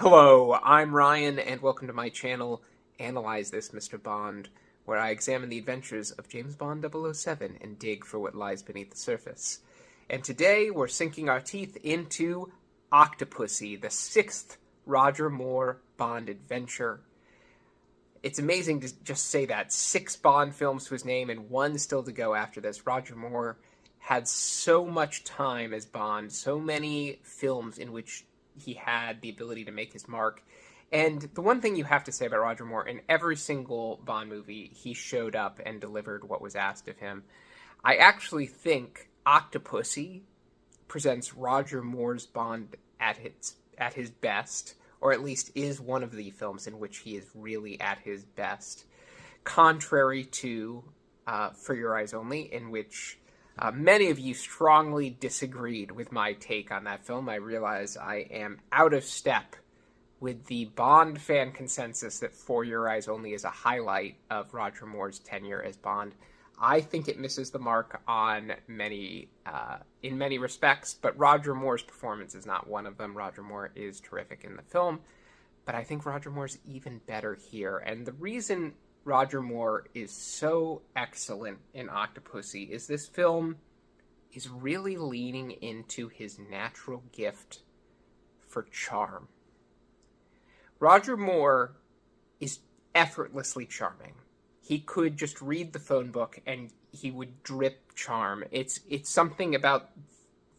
Hello, I'm Ryan, and welcome to my channel, Analyze This, Mr. Bond, where I examine the adventures of James Bond 007 and dig for what lies beneath the surface. And today, we're sinking our teeth into Octopussy, the sixth Roger Moore Bond adventure. It's amazing to just say that. 6 Bond films to his name, and 1 still to go after this. Roger Moore had so much time as Bond, so many films in which he had the ability to make his mark. And the one thing you have to say about Roger Moore, in every single Bond movie, he showed up and delivered what was asked of him. I actually think Octopussy presents Roger Moore's Bond at his best, or at least is one of the films in which he is really at his best. Contrary to For Your Eyes Only, in which many of you strongly disagreed with my take on that film. I realize I am out of step with the Bond fan consensus that For Your Eyes Only is a highlight of Roger Moore's tenure as Bond. I think it misses the mark on in many respects, but Roger Moore's performance is not one of them. Roger Moore is terrific in the film, but I think Roger Moore's even better here. And the reason Roger Moore is so excellent in Octopussy is this film is really leaning into his natural gift for charm. Roger Moore is effortlessly charming. He could just read the phone book and he would drip charm. It's something about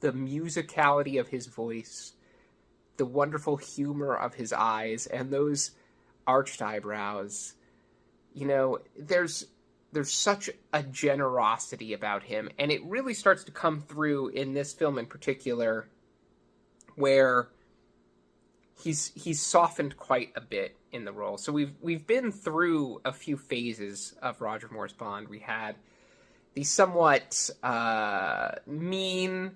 the musicality of his voice, the wonderful humor of his eyes, and those arched eyebrows. You know, there's such a generosity about him, and it really starts to come through in this film in particular, where he's softened quite a bit in the role. So we've been through a few phases of Roger Moore's Bond. We had the somewhat mean,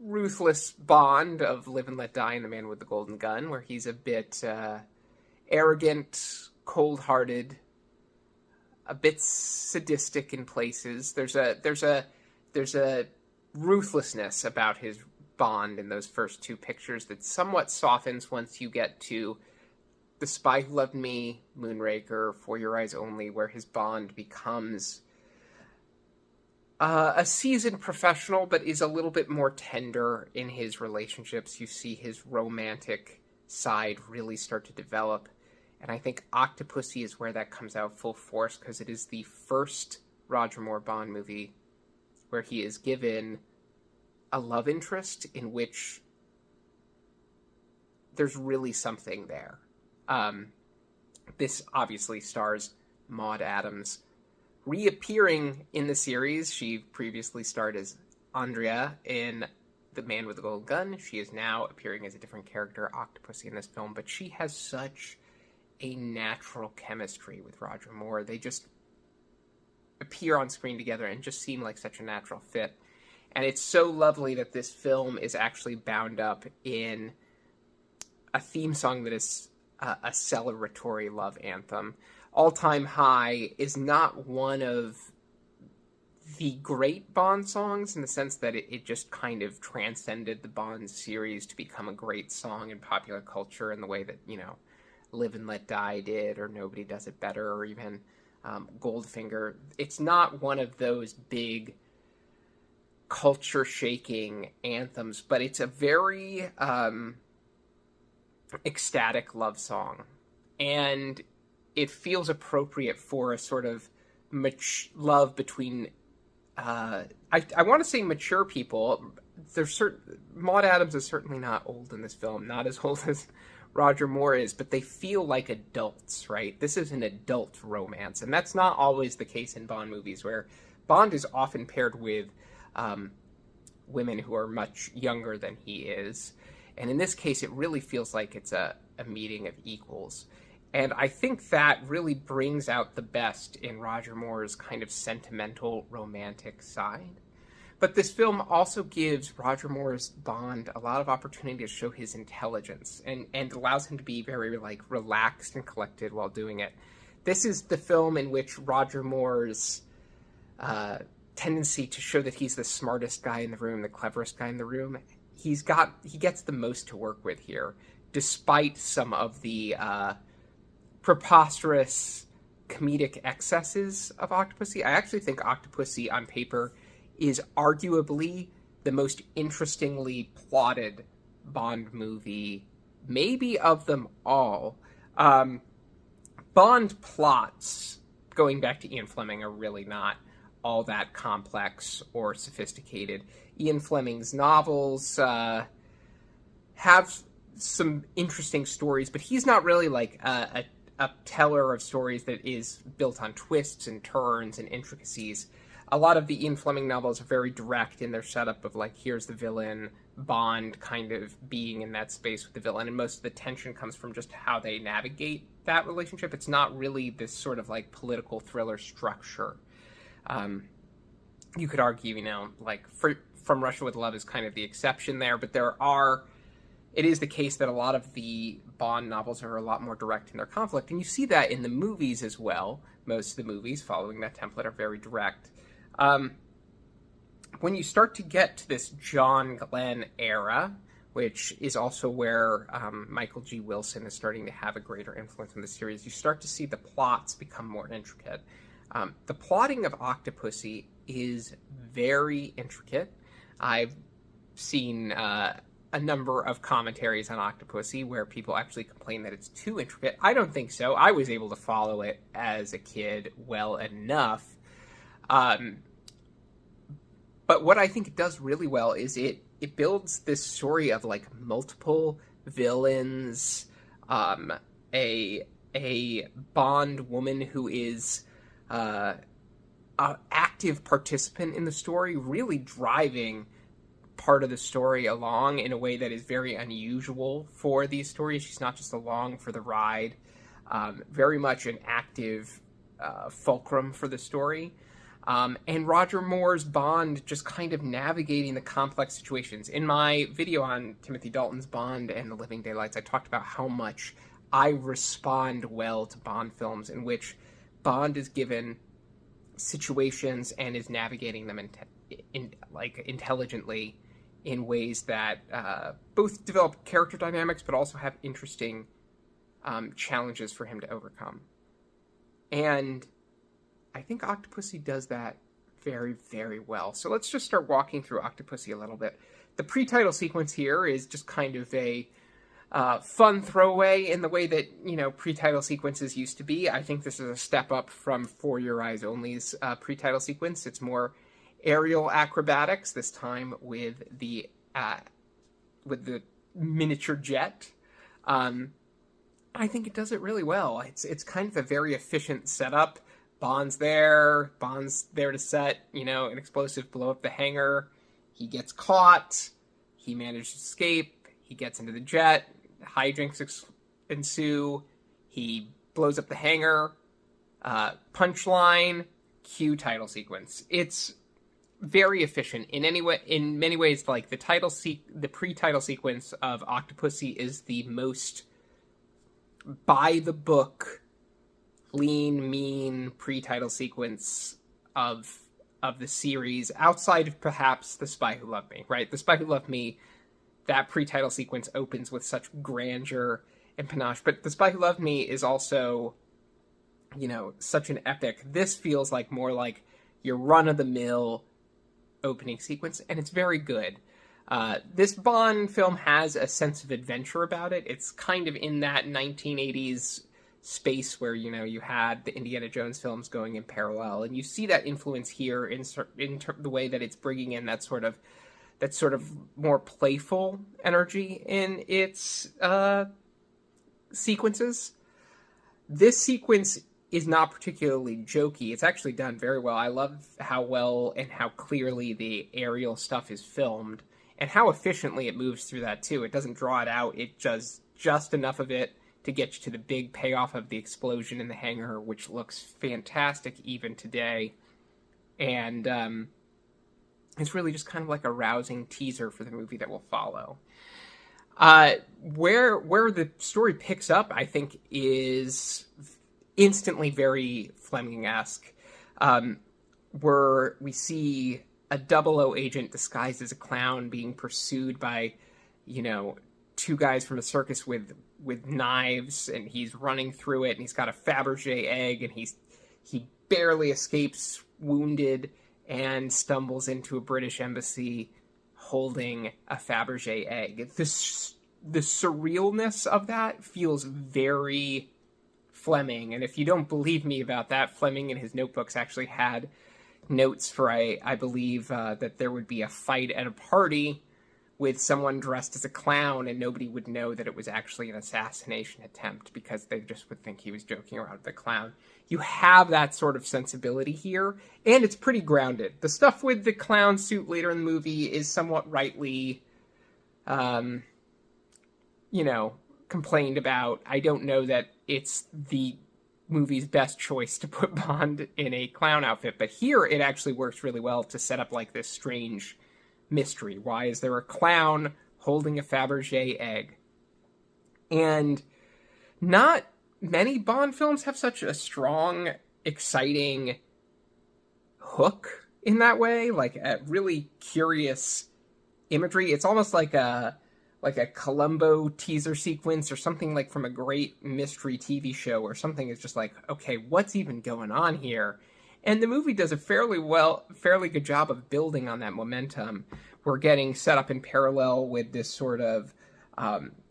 ruthless Bond of Live and Let Die and The Man with the Golden Gun, where he's a bit arrogant, cold-hearted, a bit sadistic in places. There's a ruthlessness about his Bond in those first 2 pictures that somewhat softens once you get to The Spy Who Loved Me, Moonraker, For Your Eyes Only, where his Bond becomes a seasoned professional, but is a little bit more tender in his relationships. You see his romantic side really start to develop. And I think Octopussy is where that comes out full force, because it is the first Roger Moore Bond movie where he is given a love interest in which there's really something there. This obviously stars Maud Adams reappearing in the series. She previously starred as Andrea in The Man with the Golden Gun. She is now appearing as a different character, Octopussy, in this film, but she has such a natural chemistry with Roger Moore. They just appear on screen together and just seem like such a natural fit. And it's so lovely that this film is actually bound up in a theme song that is a celebratory love anthem. All Time High is not one of the great Bond songs in the sense that it just kind of transcended the Bond series to become a great song in popular culture in the way that, you know, Live and Let Die did, or Nobody Does It Better, or even Goldfinger. It's not one of those big culture-shaking anthems, but it's a very ecstatic love song. And it feels appropriate for a sort of love between, I want to say mature people. Maud Adams is certainly not old in this film, not as old as Roger Moore is, but they feel like adults, right? This is an adult romance, and that's not always the case in Bond movies, where Bond is often paired with women who are much younger than he is. And in this case, it really feels like it's a meeting of equals. And I think that really brings out the best in Roger Moore's kind of sentimental, romantic side. But this film also gives Roger Moore's Bond a lot of opportunity to show his intelligence, and allows him to be very, relaxed and collected while doing it. This is the film in which Roger Moore's tendency to show that he's the smartest guy in the room, the cleverest guy in the room, he gets the most to work with here, despite some of the preposterous comedic excesses of Octopussy. I actually think Octopussy on paper is arguably the most interestingly plotted Bond movie, maybe of them all. Bond plots, going back to Ian Fleming, are really not all that complex or sophisticated. Ian Fleming's novels have some interesting stories, but he's not really like a teller of stories that is built on twists and turns and intricacies. A lot of the Ian Fleming novels are very direct in their setup of, like, here's the villain, Bond kind of being in that space with the villain, and most of the tension comes from just how they navigate that relationship. It's not really this sort of, like, political thriller structure. You could argue, like, From Russia with Love is kind of the exception there, but it is the case that a lot of the Bond novels are a lot more direct in their conflict, and you see that in the movies as well. Most of the movies following that template are very direct. When you start to get to this John Glenn era, which is also where Michael G. Wilson is starting to have a greater influence in the series, you start to see the plots become more intricate. The plotting of Octopussy is very intricate. I've seen a number of commentaries on Octopussy where people actually complain that it's too intricate. I don't think so. I was able to follow it as a kid well enough. But what I think it does really well is it builds this story of, like, multiple villains, a Bond woman who is an active participant in the story, really driving part of the story along in a way that is very unusual for these stories. She's not just along for the ride, very much an active fulcrum for the story. And Roger Moore's Bond just kind of navigating the complex situations. In my video on Timothy Dalton's Bond and The Living Daylights, I talked about how much I respond well to Bond films in which Bond is given situations and is navigating them intelligently in ways that both develop character dynamics but also have interesting challenges for him to overcome. And I think Octopussy does that very, very well. So let's just start walking through Octopussy a little bit. The pre-title sequence here is just kind of a fun throwaway in the way that, pre-title sequences used to be. I think this is a step up from For Your Eyes Only's pre-title sequence. It's more aerial acrobatics, this time with the miniature jet. I think it does it really well. It's kind of a very efficient setup. Bond's there to set, an explosive, blow up the hangar. He gets caught. He manages to escape. He gets into the jet. Hijinks ensue. He blows up the hangar. Punchline. Cue title sequence. It's very efficient in many ways. Like the pre-title sequence of Octopussy is the most by the book, lean, mean pre-title sequence of the series, outside of perhaps The Spy Who Loved Me, right? The Spy Who Loved Me, that pre-title sequence opens with such grandeur and panache, but The Spy Who Loved Me is also, such an epic. This feels like more like your run-of-the-mill opening sequence, and it's very good. This Bond film has a sense of adventure about it. It's kind of in that 1980s space where, you had the Indiana Jones films going in parallel, and you see that influence here in the way that it's bringing in that sort of more playful energy in its sequences. This sequence is not particularly jokey. It's actually done very well. I love how well and how clearly the aerial stuff is filmed, and how efficiently it moves through that too. It doesn't draw it out. It does just enough of it to get you to the big payoff of the explosion in the hangar, which looks fantastic even today. And it's really just kind of like a rousing teaser for the movie that will follow. Where the story picks up, I think, is instantly very Flemingesque. Where we see a 00 agent disguised as a clown being pursued by, two guys from a circus with knives, and he's running through it, and he's got a Fabergé egg, and he barely escapes wounded and stumbles into a British embassy holding a Fabergé egg. The surrealness of that feels very Fleming, and if you don't believe me about that, Fleming in his notebooks actually had notes for, I believe, that there would be a fight at a party with someone dressed as a clown, and nobody would know that it was actually an assassination attempt because they just would think he was joking around with the clown. You have that sort of sensibility here, and it's pretty grounded. The stuff with the clown suit later in the movie is somewhat rightly, complained about. I don't know that it's the movie's best choice to put Bond in a clown outfit, but here it actually works really well to set up like this strange mystery. Why is there a clown holding a Fabergé egg? And not many Bond films have such a strong, exciting hook in that way, like a really curious imagery. It's almost like a Columbo teaser sequence or something like from a great mystery TV show or something. Is just like, okay, what's even going on here? And the movie does a fairly good job of building on that momentum. We're getting set up in parallel with this sort of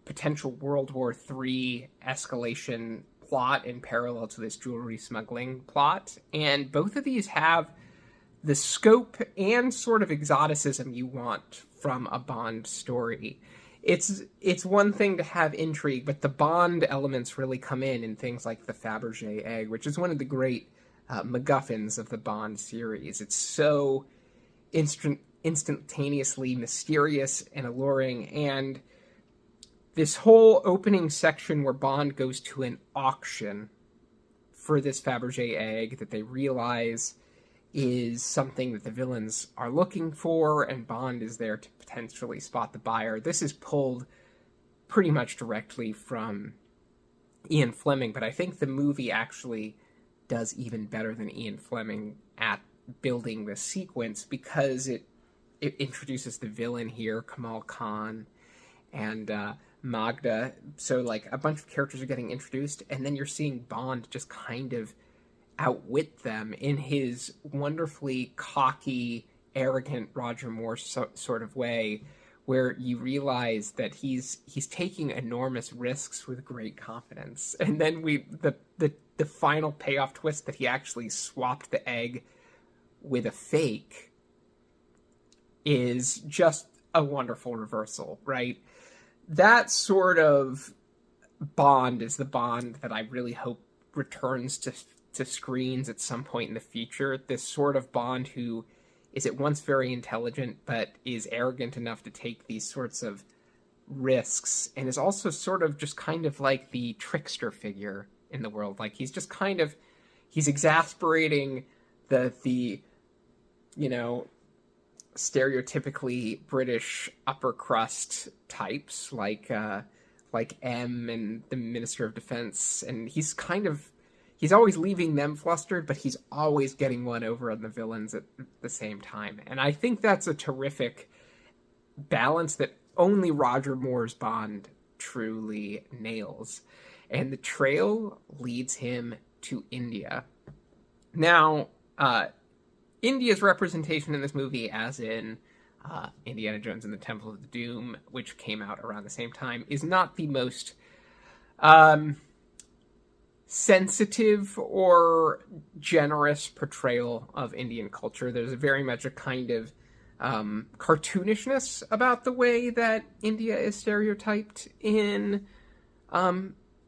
potential World War III escalation plot in parallel to this jewelry smuggling plot. And both of these have the scope and sort of exoticism you want from a Bond story. It's one thing to have intrigue, but the Bond elements really come in things like the Fabergé egg, which is one of the great MacGuffins of the Bond series. It's so instantaneously mysterious and alluring, and this whole opening section where Bond goes to an auction for this Fabergé egg that they realize is something that the villains are looking for, and Bond is there to potentially spot the buyer. This is pulled pretty much directly from Ian Fleming, but I think the movie actually does even better than Ian Fleming at building this sequence, because it introduces the villain here, Kamal Khan, and Magda. So, like, a bunch of characters are getting introduced, and then you're seeing Bond just kind of outwit them in his wonderfully cocky, arrogant Roger Moore sort of way, where you realize that he's taking enormous risks with great confidence. And then the final payoff twist that he actually swapped the egg with a fake is just a wonderful reversal, right? That sort of Bond is the Bond that I really hope returns to screens at some point in the future. This sort of Bond who is at once very intelligent, but is arrogant enough to take these sorts of risks, and is also sort of just kind of like the trickster figure in the world. Like, he's just kind of, he's exasperating the stereotypically British upper crust types, like M and the Minister of Defense, and he's always leaving them flustered, but he's always getting one over on the villains at the same time. And I think that's a terrific balance that only Roger Moore's Bond truly nails. And the trail leads him to India. Now, India's representation in this movie, as in Indiana Jones and the Temple of Doom, which came out around the same time, is not the most sensitive or generous portrayal of Indian culture. There's very much a kind of cartoonishness about the way that India is stereotyped in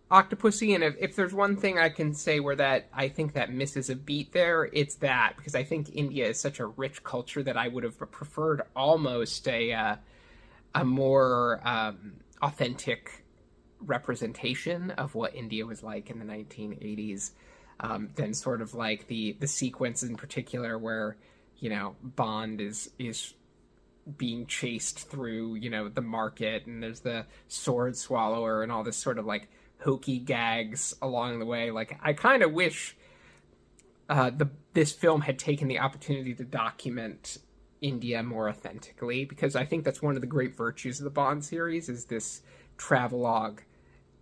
Octopussy, and if there's one thing I can say where that I think that misses a beat there, it's that, because I think India is such a rich culture that I would have preferred almost a more authentic representation of what India was like in the 1980s than sort of like the sequence in particular where, Bond is being chased through, the market, and there's the sword swallower and all this sort of like hokey gags along the way. Like, I kind of wish this film had taken the opportunity to document India more authentically, because I think that's one of the great virtues of the Bond series is this travelogue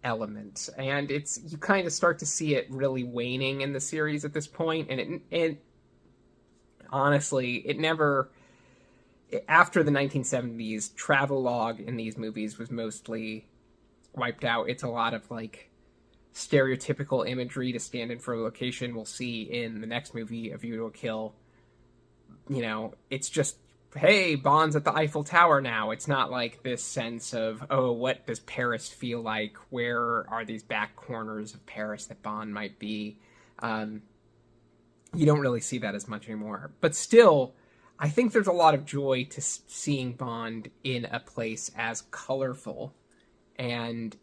element, and you kind of start to see it really waning in the series at this point, and it honestly, it never, after the 1970s, travelogue in these movies was mostly wiped out. It's a lot of like stereotypical imagery to stand in for a location. We'll see in the next movie, A View to a Kill. You know, it's just, hey, Bond's at the Eiffel Tower now. It's not like this sense of, oh, what does Paris feel like? Where are these back corners of Paris that Bond might be? You don't really see that as much anymore. But still, I think there's a lot of joy to seeing Bond in a place as colorful and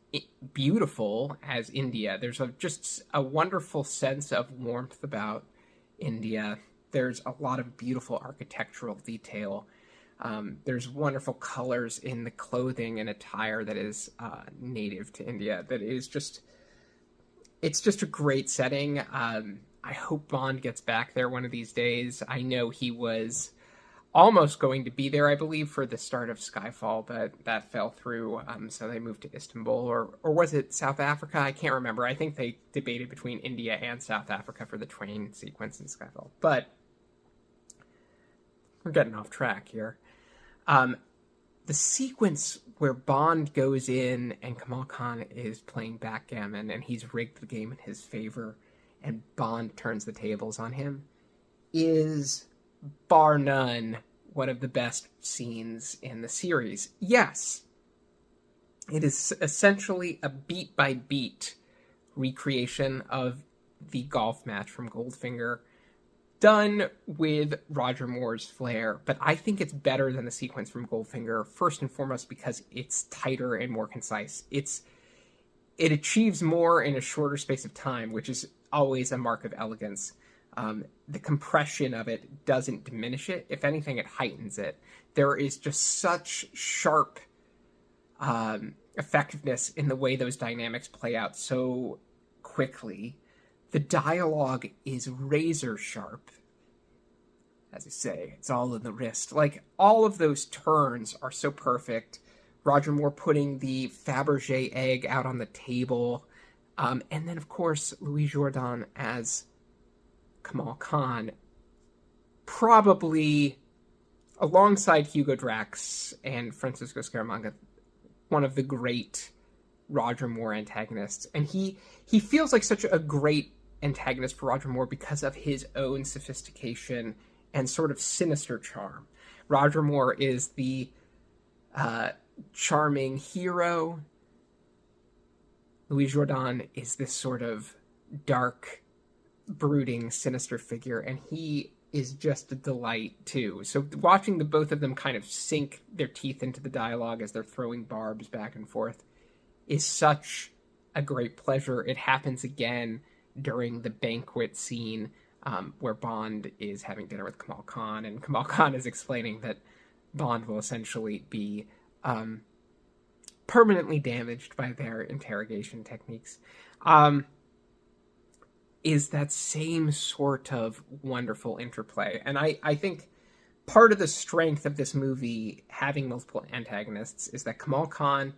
beautiful as India. There's just a wonderful sense of warmth about India. There's a lot of beautiful architectural detail. There's wonderful colors in the clothing and attire that is native to India. That is just, it's just a great setting. I hope Bond gets back there one of these days. I know he was almost going to be there, I believe, for the start of Skyfall, but that fell through, so they moved to Istanbul, or was it South Africa? I can't remember. I think they debated between India and South Africa for the train sequence in Skyfall. But we're getting off track here. The sequence where Bond goes in and Kamal Khan is playing backgammon and he's rigged the game in his favor and Bond turns the tables on him is, bar none, one of the best scenes in the series. Yes, it is essentially a beat-by-beat recreation of the golf match from Goldfinger, done with Roger Moore's flair, but I think it's better than the sequence from Goldfinger, first and foremost because it's tighter and more concise. It achieves more in a shorter space of time, which is always a mark of elegance. The compression of it doesn't diminish it. If anything, it heightens it. There is just such sharp effectiveness in the way those dynamics play out so quickly. The dialogue is razor sharp. As I say, it's all in the wrist. Like, all of those turns are so perfect. Roger Moore putting the Fabergé egg out on the table. And then, of course, Louis Jourdan as Kamal Khan, probably alongside Hugo Drax and Francisco Scaramanga, one of the great Roger Moore antagonists. And he feels like such a great antagonist for Roger Moore because of his own sophistication and sort of sinister charm. Roger Moore is the charming hero. Louis Jourdan is this sort of dark, brooding, sinister figure, and he is just a delight too. So watching the both of them kind of sink their teeth into the dialogue as they're throwing barbs back and forth is such a great pleasure. It happens again during the banquet scene where Bond is having dinner with Kamal Khan, and Kamal Khan is explaining that Bond will essentially be permanently damaged by their interrogation techniques. Is that same sort of wonderful interplay. And I think part of the strength of this movie having multiple antagonists is that Kamal Khan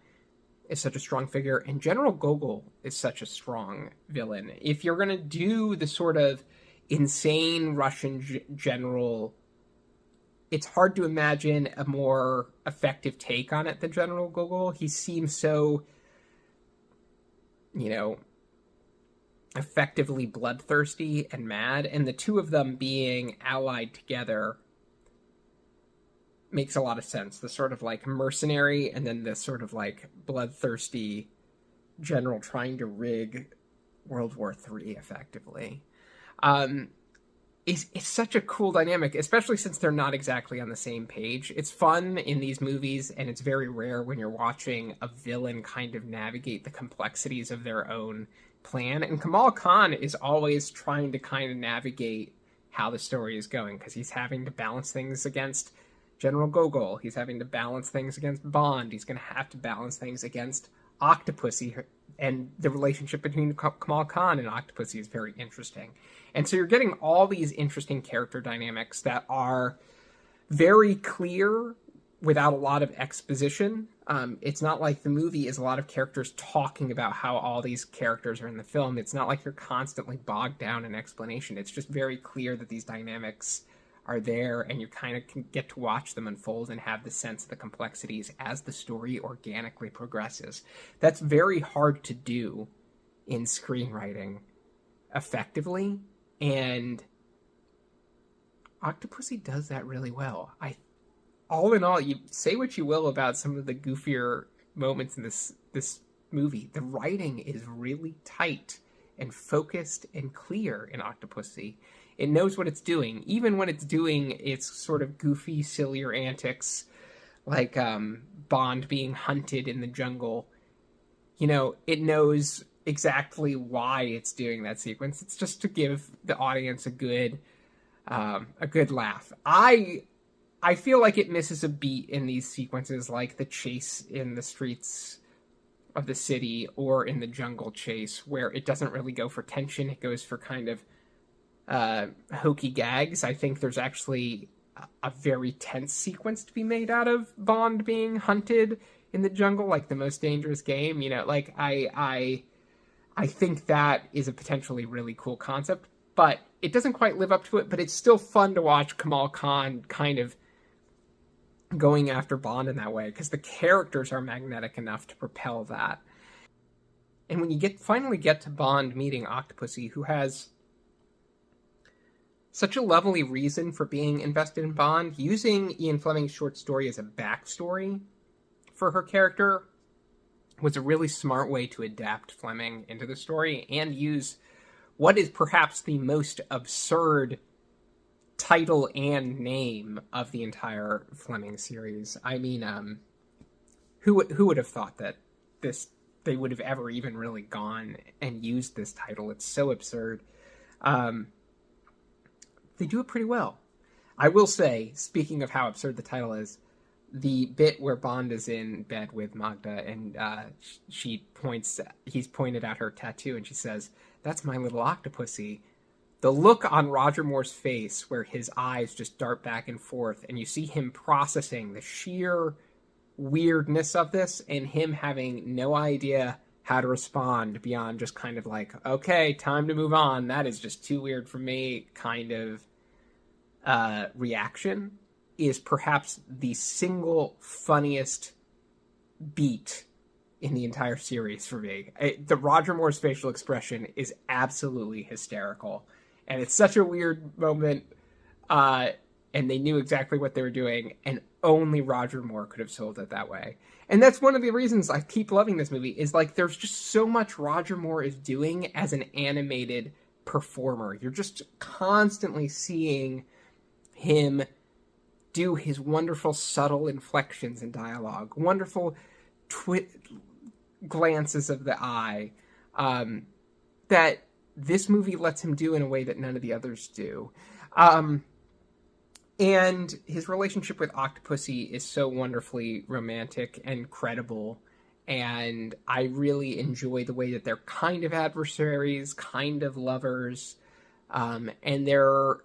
is such a strong figure, and General Gogol is such a strong villain. If you're going to do the sort of insane Russian general, it's hard to imagine a more effective take on it than General Gogol. He seems so, effectively bloodthirsty and mad, and the two of them being allied together makes a lot of sense. The sort of like mercenary and then the sort of like bloodthirsty general trying to rig World War III effectively. It's such a cool dynamic, especially since they're not exactly on the same page. It's fun in these movies, and it's very rare when you're watching a villain kind of navigate the complexities of their own plan. And Kamal Khan is always trying to kind of navigate how the story is going, because he's having to balance things against General Gogol. He's having to balance things against Bond. He's going to have to balance things against Octopussy, and the relationship between Kamal Khan and Octopussy is very interesting. And so you're getting all these interesting character dynamics that are very clear without a lot of exposition. It's not like the movie is a lot of characters talking about how all these characters are in the film. It's not like you're constantly bogged down in explanation. It's just very clear that these dynamics are there, and you kind of can get to watch them unfold and have the sense of the complexities as the story organically progresses. That's very hard to do in screenwriting effectively, and Octopussy does that really well. All in all, you say what you will about some of the goofier moments in this movie, the writing is really tight and focused and clear in Octopussy. It knows what it's doing, even when it's doing its sort of goofy, sillier antics, like Bond being hunted in the jungle. You know, it knows exactly why it's doing that sequence. It's just to give the audience a good laugh. I feel like it misses a beat in these sequences, like the chase in the streets of the city or in the jungle chase, where it doesn't really go for tension. It goes for kind of hokey gags. I think there's actually a very tense sequence to be made out of Bond being hunted in the jungle, like The Most Dangerous Game. You know, like I think that is a potentially really cool concept, but it doesn't quite live up to it. But it's still fun to watch Kamal Khan kind of going after Bond in that way, because the characters are magnetic enough to propel that. And when you finally get to Bond meeting Octopussy, who has such a lovely reason for being invested in Bond, using Ian Fleming's short story as a backstory for her character was a really smart way to adapt Fleming into the story and use what is perhaps the most absurd title and name of the entire Fleming series. I mean, who would have thought that they would have ever even really gone and used this title? It's so absurd. They do it pretty well. I will say, speaking of how absurd the title is, the bit where Bond is in bed with Magda and he's pointed out her tattoo and she says, "That's my little Octopussy." The look on Roger Moore's face where his eyes just dart back and forth and you see him processing the sheer weirdness of this and him having no idea how to respond beyond just kind of like, okay, time to move on. That is just too weird for me kind of reaction is perhaps the single funniest beat in the entire series for me. The Roger Moore's facial expression is absolutely hysterical. And it's such a weird moment, and they knew exactly what they were doing, and only Roger Moore could have sold it that way. And that's one of the reasons I keep loving this movie, is like there's just so much Roger Moore is doing as an animated performer. You're just constantly seeing him do his wonderful subtle inflections in dialogue, wonderful glances of the eye, that this movie lets him do in a way that none of the others do. And his relationship with Octopussy is so wonderfully romantic and credible. And I really enjoy the way that they're kind of adversaries, kind of lovers. And their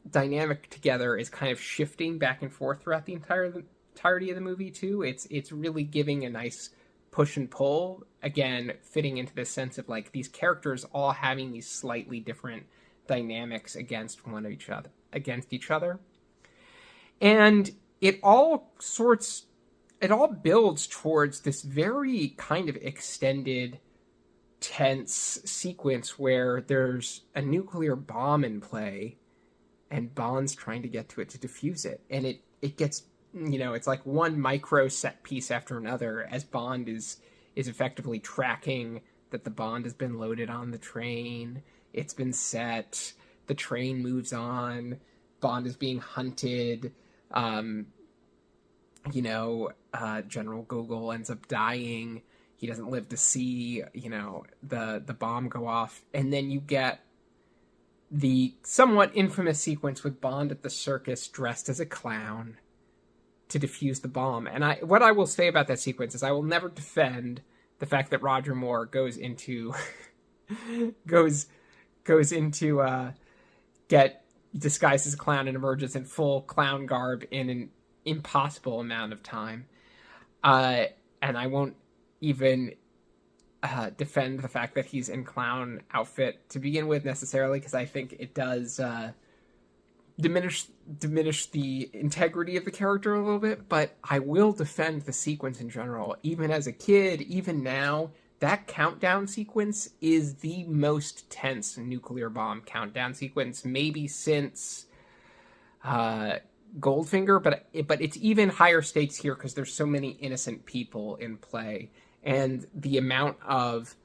dynamic together is kind of shifting back and forth throughout the entirety of the movie, too. It's really giving a nice push and pull, again, fitting into this sense of like these characters all having these slightly different dynamics against each other. And it all builds towards this very kind of extended, tense sequence where there's a nuclear bomb in play and Bond's trying to get to it to defuse it. And it gets, it's like one micro set piece after another as Bond is effectively tracking that the bomb has been loaded on the train. It's been set. The train moves on. Bond is being hunted. General Gogol ends up dying. He doesn't live to see, the bomb go off. And then you get the somewhat infamous sequence with Bond at the circus dressed as a clown to defuse the bomb. And what I will say about that sequence is I will never defend the fact that Roger Moore goes into get disguised as a clown and emerges in full clown garb in an impossible amount of time. And I won't even defend the fact that he's in clown outfit to begin with necessarily, because I think it does diminish the integrity of the character a little bit, but I will defend the sequence in general. Even as a kid, even now, that countdown sequence is the most tense nuclear bomb countdown sequence maybe since Goldfinger, but it's even higher stakes here because there's so many innocent people in play, and the amount of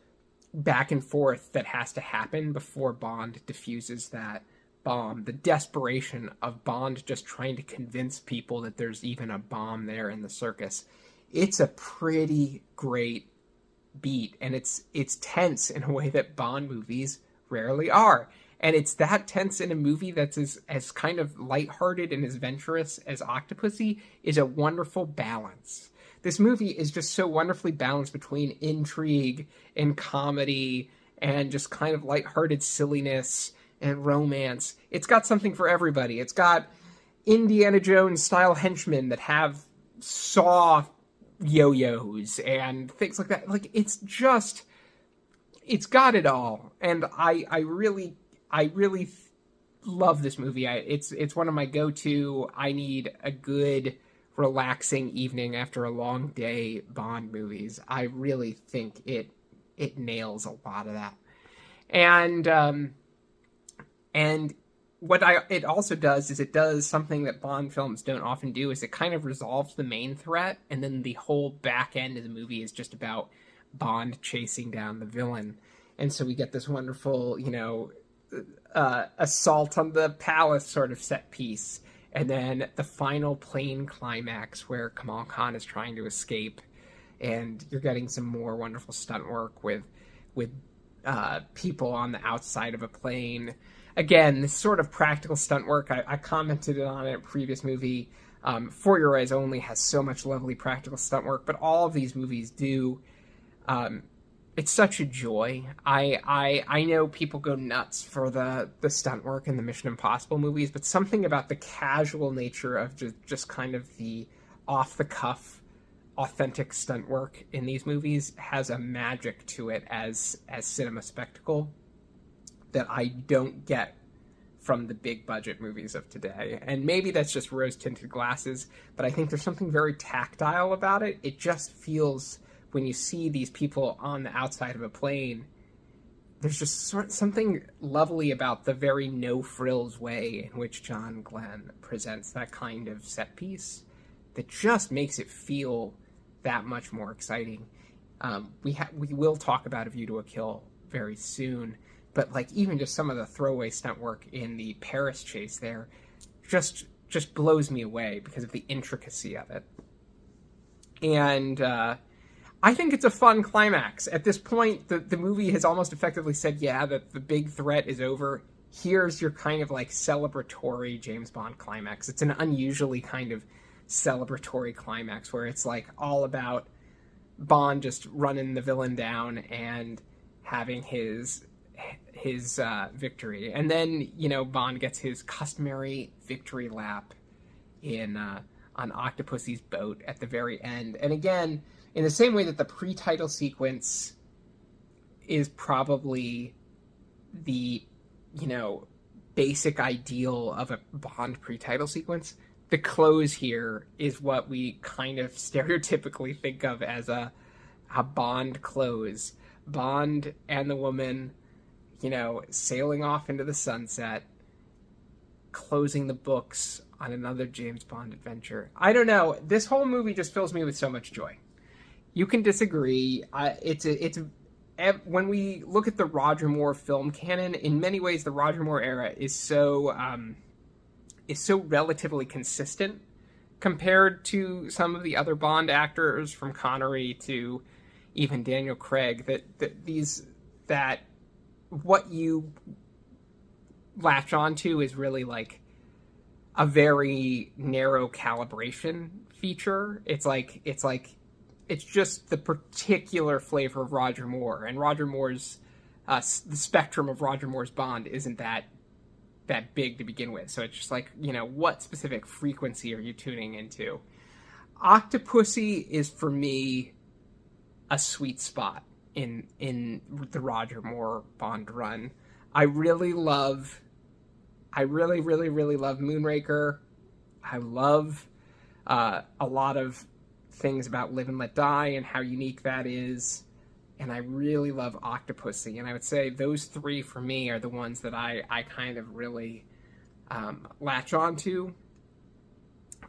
back and forth that has to happen before Bond defuses that bomb, the desperation of Bond just trying to convince people that there's even a bomb there in the circus. It's a pretty great beat, and it's tense in a way that Bond movies rarely are. And it's that tense in a movie that's as kind of lighthearted and as adventurous as Octopussy is a wonderful balance. This movie is just so wonderfully balanced between intrigue and comedy and just kind of lighthearted silliness and romance. It's got something for everybody. It's got Indiana Jones style henchmen that have saw yo-yos and things like that. Like, it's got it all. And I really love this movie. It's one of my go-to, I need a good relaxing evening after a long day Bond movies. I really think it nails a lot of that. And what it also does is it does something that Bond films don't often do, is it kind of resolves the main threat, and then the whole back end of the movie is just about Bond chasing down the villain. And so we get this wonderful, assault on the palace sort of set piece, and then the final plane climax where Kamal Khan is trying to escape, and you're getting some more wonderful stunt work with people on the outside of a plane. Again, this sort of practical stunt work, I commented on it in a previous movie. For Your Eyes Only has so much lovely practical stunt work, but all of these movies do. It's such a joy. I know people go nuts for the stunt work in the Mission Impossible movies, but something about the casual nature of just kind of the off-the-cuff, authentic stunt work in these movies has a magic to it as cinema spectacle that I don't get from the big budget movies of today. And maybe that's just rose-tinted glasses, but I think there's something very tactile about it. It just feels, when you see these people on the outside of a plane, there's just something lovely about the very no-frills way in which John Glenn presents that kind of set piece that just makes it feel that much more exciting. We will talk about A View to a Kill very soon, but like even just some of the throwaway stunt work in the Paris chase there just blows me away because of the intricacy of it. And I think it's a fun climax. At this point, the movie has almost effectively said, yeah, that the big threat is over. Here's your kind of like celebratory James Bond climax. It's an unusually kind of celebratory climax where it's like all about Bond just running the villain down and having his victory. And then, Bond gets his customary victory lap on Octopussy's boat at the very end. And again, in the same way that the pre-title sequence is probably the, basic ideal of a Bond pre-title sequence, the close here is what we kind of stereotypically think of as a Bond close. Bond and the woman, sailing off into the sunset, closing the books on another James Bond adventure. I don't know. This whole movie just fills me with so much joy. You can disagree. When we look at the Roger Moore film canon, in many ways, the Roger Moore era is so relatively consistent compared to some of the other Bond actors, from Connery to even Daniel Craig. That what you latch onto is really like a very narrow calibration feature. It's just the particular flavor of Roger Moore, and Roger Moore's the spectrum of Roger Moore's Bond isn't that big to begin with. So it's just like, what specific frequency are you tuning into? Octopussy is for me a sweet spot in the Roger Moore Bond run. I really, really love Moonraker. I love a lot of things about Live and Let Die and how unique that is. And I really love Octopussy. And I would say those three for me are the ones that I kind of really latch onto.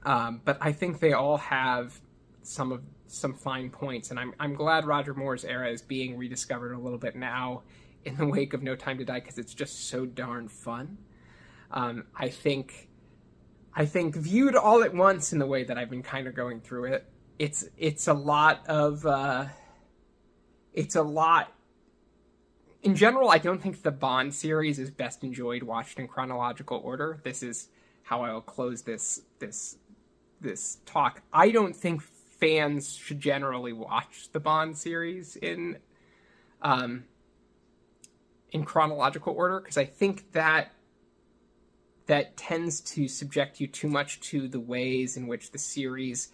But I think they all have some fine points, and I'm glad Roger Moore's era is being rediscovered a little bit now in the wake of No Time to Die, because it's just so darn fun. I think viewed all at once in the way that I've been kind of going through it, it's a lot of in general. I don't think the Bond series is best enjoyed watched in chronological order. This is how I will close this talk. I don't think fans should generally watch the Bond series in chronological order, because I think that tends to subject you too much to the ways in which the series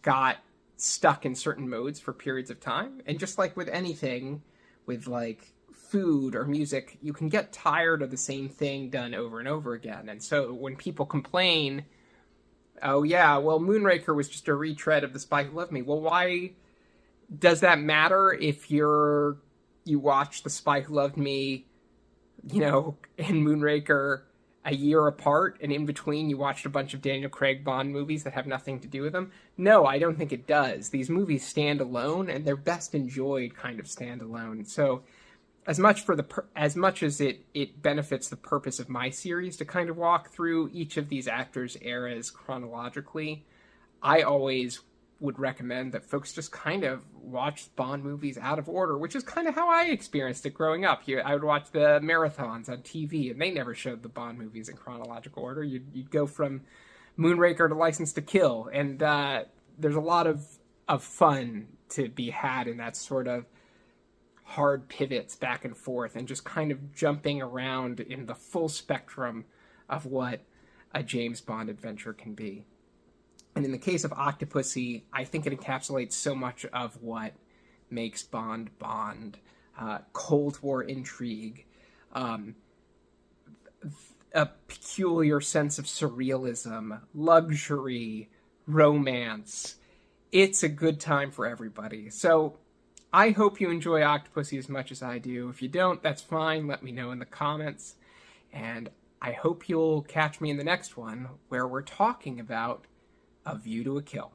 got stuck in certain modes for periods of time. And just like with anything, with like food or music, you can get tired of the same thing done over and over again. And so when people complain, oh yeah, well, Moonraker was just a retread of The Spy Who Loved Me. Well, why does that matter if you watch The Spy Who Loved Me, and Moonraker a year apart, and in between you watched a bunch of Daniel Craig Bond movies that have nothing to do with them? No, I don't think it does. These movies stand alone, and they're best enjoyed kind of stand alone. So as much as it benefits the purpose of my series to kind of walk through each of these actors' eras chronologically, I always would recommend that folks just kind of watch Bond movies out of order, which is kind of how I experienced it growing up. I would watch the marathons on TV, and they never showed the Bond movies in chronological order. You'd go from Moonraker to License to Kill, and there's a lot of fun to be had in that sort of hard pivots back and forth and just kind of jumping around in the full spectrum of what a James Bond adventure can be. And in the case of Octopussy, I think it encapsulates so much of what makes Bond Bond. Cold War intrigue, a peculiar sense of surrealism, luxury, romance. It's a good time for everybody. So I hope you enjoy Octopussy as much as I do. If you don't, that's fine. Let me know in the comments. And I hope you'll catch me in the next one, where we're talking about A View to a Kill.